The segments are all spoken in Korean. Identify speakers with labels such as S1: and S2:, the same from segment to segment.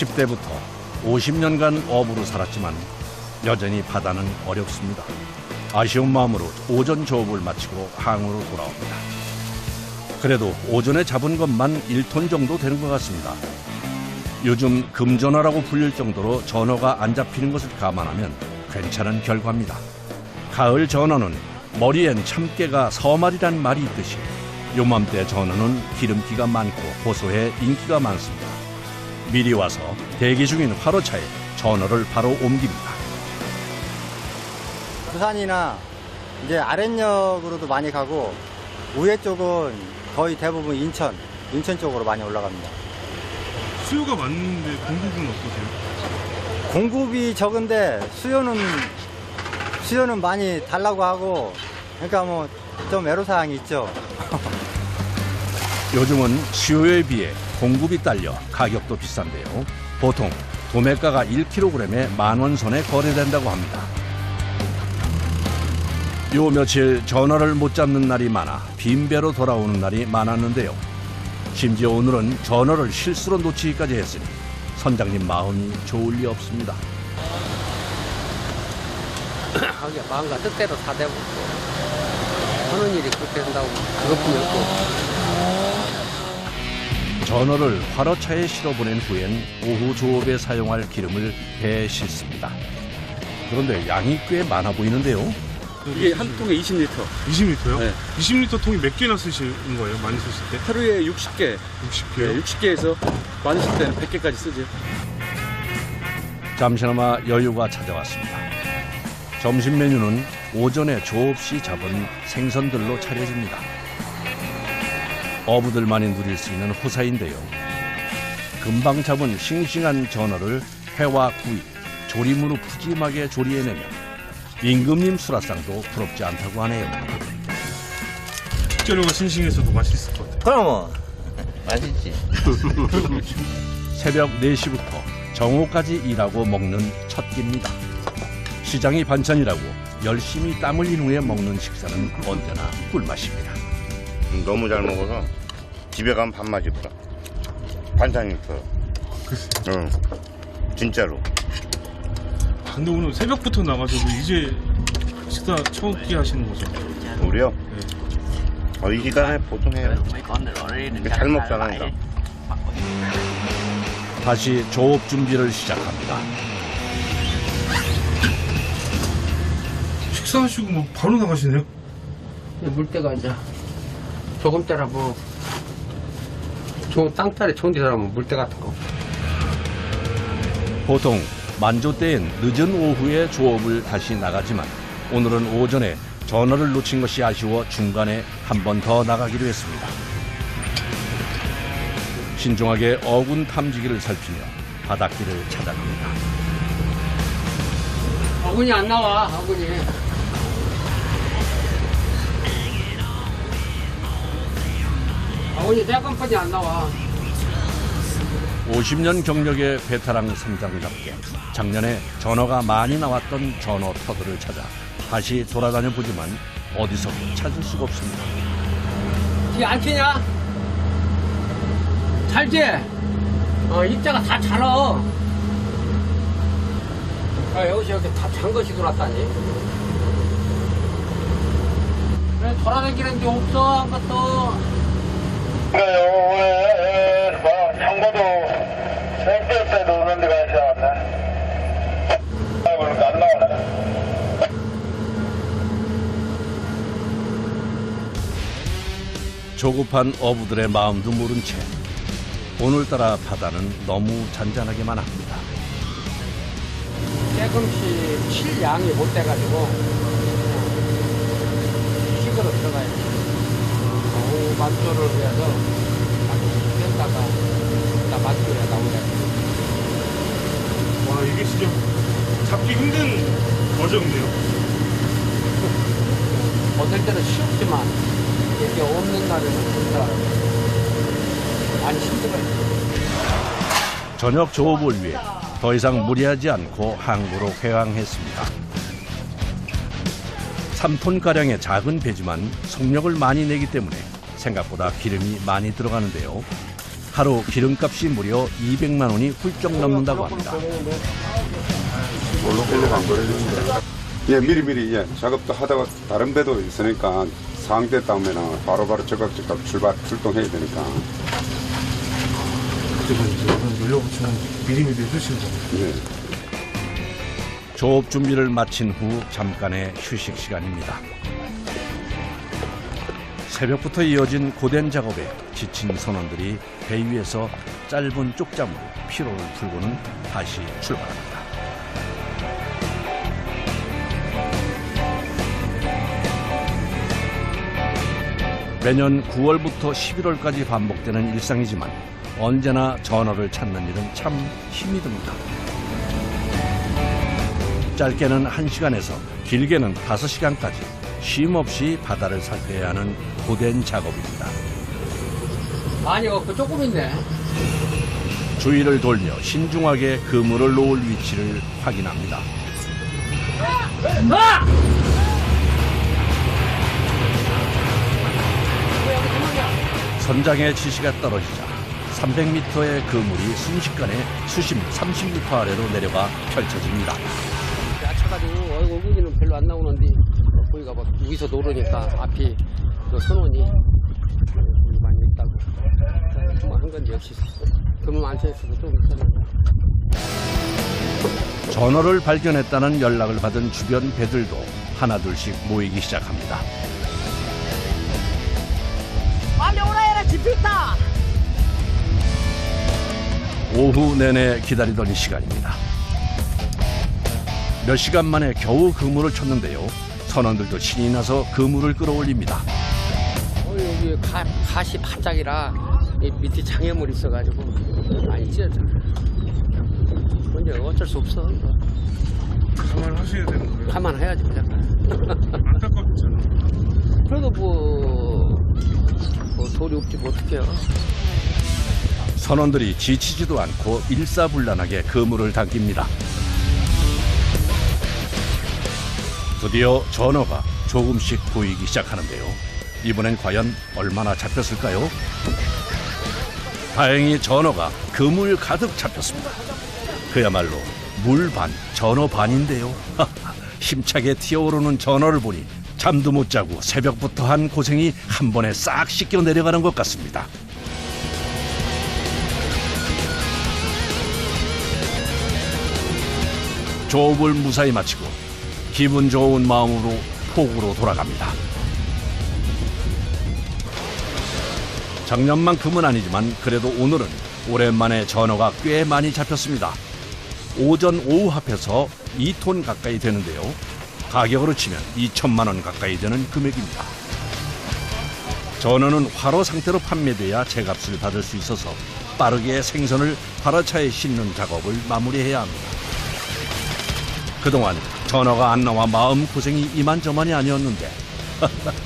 S1: 10대부터 50년간 어부로 살았지만 여전히 바다는 어렵습니다. 아쉬운 마음으로 오전 조업을 마치고 항으로 돌아옵니다. 그래도 오전에 잡은 것만 1톤 정도 되는 것 같습니다. 요즘 금전어라고 불릴 정도로 전어가 안 잡히는 것을 감안하면 괜찮은 결과입니다. 가을 전어는 머리엔 참깨가 서말이란 말이 있듯이 요맘때 전어는 기름기가 많고 고소해 인기가 많습니다. 미리 와서 대기 중인 화로차에 전어를 바로 옮깁니다.
S2: 부산이나 이제 아랫역으로도 많이 가고 우회 쪽은 거의 대부분 인천 쪽으로 많이 올라갑니다.
S3: 수요가 많은데 공급은 어떠세요?
S2: 공급이 적은데 수요는 많이 달라고 하고 그러니까 뭐 좀 애로사항이 있죠.
S1: 요즘은 수요에 비해 공급이 딸려 가격도 비싼데요. 보통 도매가가 1kg에 10,000원 선에 거래된다고 합니다. 요 며칠 전어를 못 잡는 날이 많아 빈배로 돌아오는 날이 많았는데요. 심지어 오늘은 전어를 실수로 놓치기까지 했으니 선장님 마음이 좋을 리 없습니다.
S4: 하기야 마음과 뜻대로 다 되고 하는 일이 그렇게 된다고 그것뿐이었고.
S1: 전어를 화로차에 실어보낸 후엔 오후 조업에 사용할 기름을 배에 싣습니다. 그런데 양이 꽤 많아 보이는데요.
S5: 이게 한 통에 20리터.
S3: 20리터요?
S5: 네.
S3: 20리터 통이 몇 개나 쓰시는 거예요? 많이 쓰실 때?
S5: 하루에 60개.
S3: 60개요?
S5: 네, 60개에서 많으실 때는 100개까지 쓰죠.
S1: 잠시나마 여유가 찾아왔습니다. 점심 메뉴는 오전에 조업 시 잡은 생선들로 차려집니다. 어부들만이 누릴 수 있는 호사인데요. 금방 잡은 싱싱한 전어를 회와 구이, 조림으로 푸짐하게 조리해내면 임금님 수라상도 부럽지 않다고 하네요.
S3: 식재료가 싱싱해서도 맛있을 것 같아요.
S6: 그럼 맛있지.
S1: 새벽 4시부터 정오까지 일하고 먹는 첫 끼입니다. 시장이 반찬이라고 열심히 땀 흘린 후에 먹는 식사는 언제나 꿀맛입니다.
S7: 너무 잘 먹어서 집에 가면 밥맛이 없다. 반찬이 없어. 응, 진짜로.
S3: 근데 오늘 새벽부터 나가셔도 이제 식사 첫 끼 하시는 거죠?
S7: 우리요?
S3: 네.
S7: 이 시간에 보통 해요. 잘 먹잖아요.
S1: 다시 조업 준비를 시작합니다.
S3: 식사하시고 뭐 바로 나가시네요?
S4: 물때가 이제 조금 때라 뭐 땅딸에 좋은 데 살면 물때 같은 거.
S1: 보통 만조 때엔 늦은 오후에 조업을 다시 나가지만 오늘은 오전에 전어를 놓친 것이 아쉬워 중간에 한 번 더 나가기로 했습니다. 신중하게 어군 탐지기를 살피며 바닷길을 찾아갑니다.
S4: 어군이 안 나와, 어군이. 어군이 내 깜빡이 안 나와.
S1: 50년 경력의 베테랑 선장답게 작년에 전어가 많이 나왔던 전어 터들을 찾아 다시 돌아다녀 보지만 어디서도 찾을 수가 없습니다.
S4: 뒤 안 치냐? 잘지? 입자가 다 잘어. 여기서 이렇게 다 잔 것이 돌았다니. 그래, 돌아다니는 게 없어, 아무것도.
S8: 오늘 장고도 생길 때도 오는 데가 있지 않나? 그러니까 안 나오네.
S1: 조급한 어부들의 마음도 모른 채 오늘따라 바다는 너무 잔잔하게만 합니다.
S4: 조금씩 칠 양이 못 돼가지고 식으로 들어가야지. 오후 만조를 해서 뺐다가 나 만조에 나오네.
S3: 와, 이게 진짜 잡기 힘든 어종이네요.
S4: 어떨 때는 쉽지만 이게 없는 날에는 진짜 많이 힘들어요.
S1: 저녁 조업을 위해 더 이상 무리하지 않고 항구로 회항했습니다. 3톤가량의 작은 배지만 속력을 많이 내기 때문에 생각보다 기름이 많이 들어가는데요. 하루 기름값이 무려 200만 원이 훌쩍 넘는다고 합니다.
S6: 예, 미리미리 예, 작업도 하다가 다른 배도 있으니까 상황됐다 하면 바로바로 즉각 출동해야 되니까.
S3: 그때가 이제 연료 보충은 미리미리 해주시는 거예요.
S6: 예.
S1: 조업 준비를 마친 후 잠깐의 휴식 시간입니다. 새벽부터 이어진 고된 작업에 지친 선원들이 배 위에서 짧은 쪽잠으로 피로를 풀고는 다시 출발합니다. 매년 9월부터 11월까지 반복되는 일상이지만 언제나 전어를 찾는 일은 참 힘이 듭니다. 짧게는 1시간에서 길게는 5시간까지 쉼 없이 바다를 살펴야 하는 고된 작업입니다.
S4: 많이 없고 조금 있네.
S1: 주위를 돌며 신중하게 그물을 놓을 위치를 확인합니다. 선장의 지시가 떨어지자 300m의 그물이 순식간에 수심 30m 아래로 내려가 펼쳐집니다.
S4: 야쳐가지고 얼굴이는 별로 안 나오는데 거기가 막 위에서 노르니까 앞이 그 선원이 거기 많이 있다고 한 건지 역시 그물 안 쳐있어도 좀 있었는데.
S1: 전어를 발견했다는 연락을 받은 주변 배들도 하나둘씩 모이기 시작합니다.
S9: 빨리 오라 해라, 집혔다.
S1: 오후 내내 기다리던 시간입니다. 몇 시간 만에 겨우 그물을 쳤는데요. 선원들도 신이 나서 그물을 끌어올립니다.
S4: 여기 가시 바짝이라 밑에 장애물이 있어가지고 많이 찢어져. 근데 어쩔 수 없어.
S3: 감안하셔야 되는 거예요.
S4: 감안해야지 무조건.
S3: 안타깝잖아.
S4: 그래도 뭐 돌이 없지 뭐 어떡해요.
S1: 선원들이 지치지도 않고 일사불란하게 그물을 당깁니다. 드디어 전어가 조금씩 보이기 시작하는데요. 이번엔 과연 얼마나 잡혔을까요? 다행히 전어가 그물 가득 잡혔습니다. 그야말로 물 반, 전어 반인데요. 힘차게 튀어오르는 전어를 보니 잠도 못 자고 새벽부터 한 고생이 한 번에 싹 씻겨 내려가는 것 같습니다. 조업을 무사히 마치고 기분 좋은 마음으로 포구로 돌아갑니다. 작년만큼은 아니지만 그래도 오늘은 오랜만에 전어가 꽤 많이 잡혔습니다. 오전 오후 합해서 2톤 가까이 되는데요. 가격으로 치면 2천만 원 가까이 되는 금액입니다. 전어는 활어 상태로 판매돼야 제값을 받을 수 있어서 빠르게 생선을 활어차에 싣는 작업을 마무리해야 합니다. 그동안 전어가 안 나와 마음고생이 이만저만이 아니었는데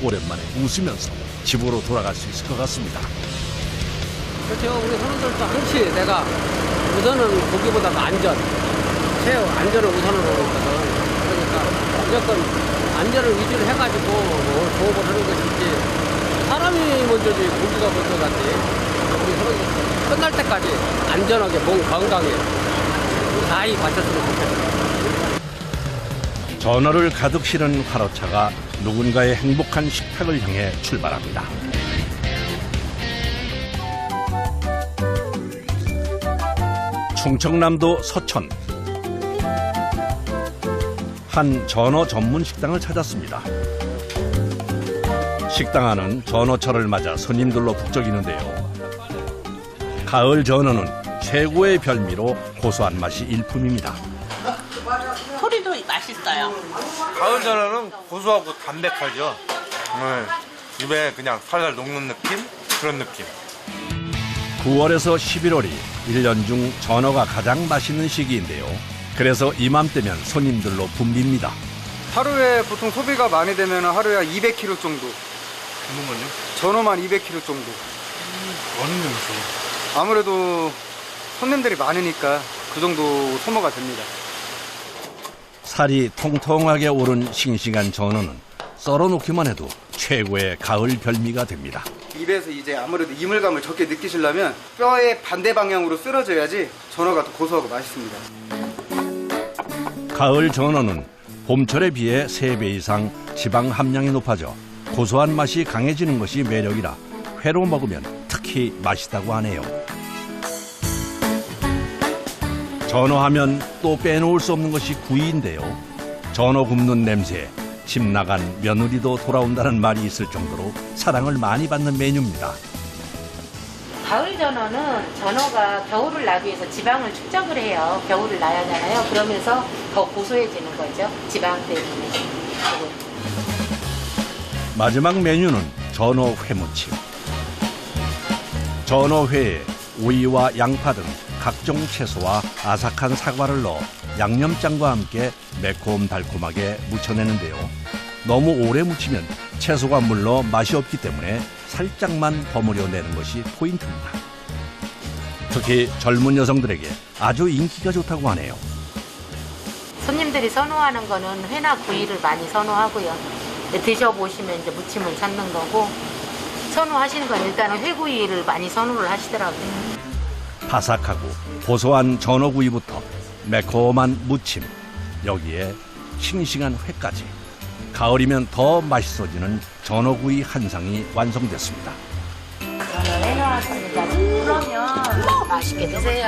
S1: 오랜만에 웃으면서 집으로 돌아갈 수 있을 것 같습니다.
S4: 그렇죠. 우리 선원들도 항시 내가 우선은 고기보다도 안전, 최후 안전을 우선으로 하거든. 그러니까 무조건 안전을 위주로 해가지고 조업을 하는 것이지 사람이 먼저지 고기가 먼저 같지. 우리 선원들 끝날 때까지 안전하게 몸 건강에 무사히 마쳤으면 좋겠어요.
S1: 전어를 가득 실은 화로차가 누군가의 행복한 식탁을 향해 출발합니다. 충청남도 서천 한 전어 전문 식당을 찾았습니다. 식당 안은 전어철을 맞아 손님들로 북적이는데요. 가을 전어는 최고의 별미로 고소한 맛이 일품입니다.
S9: 소리도 맛있어요.
S10: 가을 전어는 고소하고 담백하죠. 입에 그냥 살살 녹는 느낌? 그런 느낌.
S1: 9월에서 11월이 1년 중 전어가 가장 맛있는 시기인데요. 그래서 이맘때면 손님들로 붐빕니다.
S11: 하루에 보통 소비가 많이 되면 하루에 200kg 정도.
S3: 전어만요?
S11: 전어만 200kg 정도.
S3: 많으면서.
S11: 아무래도 손님들이 많으니까 그 정도 소모가 됩니다.
S1: 살이 통통하게 오른 싱싱한 전어는 썰어놓기만 해도 최고의 가을 별미가 됩니다.
S11: 입에서 이제 아무래도 이물감을 적게 느끼시려면 뼈의 반대 방향으로 쓸어줘야지 전어가 더 고소하고 맛있습니다.
S1: 가을 전어는 봄철에 비해 3배 이상 지방 함량이 높아져 고소한 맛이 강해지는 것이 매력이라 회로 먹으면 특히 맛있다고 하네요. 전어하면 또 빼놓을 수 없는 것이 구이인데요. 전어 굽는 냄새에 집 나간 며느리도 돌아온다는 말이 있을 정도로 사랑을 많이 받는 메뉴입니다.
S12: 가을 전어는 전어가 겨울을 나기 위해서 지방을 축적을 해요. 겨울을 나야 하잖아요. 그러면서 더 고소해지는 거죠. 지방 때문에.
S1: 마지막 메뉴는 전어 회무침. 전어 회에 오이와 양파 등 각종 채소와 아삭한 사과를 넣어 양념장과 함께 매콤달콤하게 무쳐내는데요. 너무 오래 무치면 채소가 물러 맛이 없기 때문에 살짝만 버무려 내는 것이 포인트입니다. 특히 젊은 여성들에게 아주 인기가 좋다고 하네요.
S12: 손님들이 선호하는 거는 회나 구이를 많이 선호하고요. 드셔보시면 이제 무침을 찾는 거고, 선호하시는 건 일단은 회구이를 많이 선호를 하시더라고요.
S1: 바삭하고 고소한 전어구이부터 매콤한 무침, 여기에 싱싱한 회까지. 가을이면 더 맛있어지는 전어구이 한 상이 완성됐습니다.
S12: 전어 해놓았습니다. 그러면 맛있게 드세요.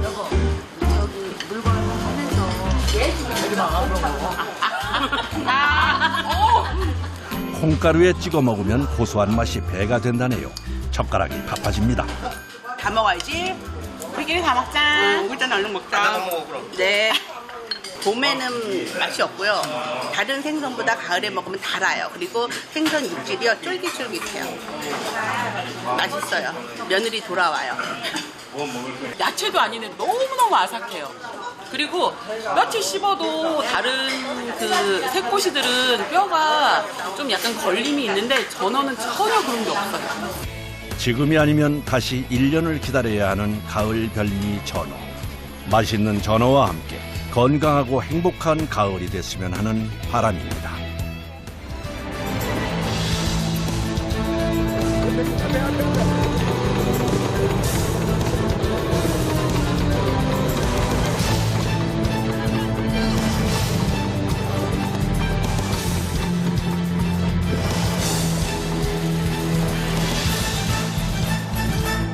S12: 여기 물건을 하면서
S1: 콩가루에 찍어 먹으면 고소한 맛이 배가 된다네요. 젓가락이 바빠집니다.
S9: 다 먹어야지. 우리끼리 다 먹자. 일단 얼른 먹자. 네. 봄에는 맛이 없고요. 다른 생선보다 가을에 먹으면 달아요. 그리고 생선 육질이요 쫄깃쫄깃해요. 맛있어요. 며느리 돌아와요.
S13: 야채도 아닌데 너무너무 아삭해요. 그리고 뼈채 씹어도 다른 그 새꼬시들은 뼈가 좀 약간 걸림이 있는데 전어는 전혀 그런 게 없어요.
S1: 지금이 아니면 다시 1년을 기다려야 하는 가을 별미 전어. 맛있는 전어와 함께 건강하고 행복한 가을이 됐으면 하는 바람입니다.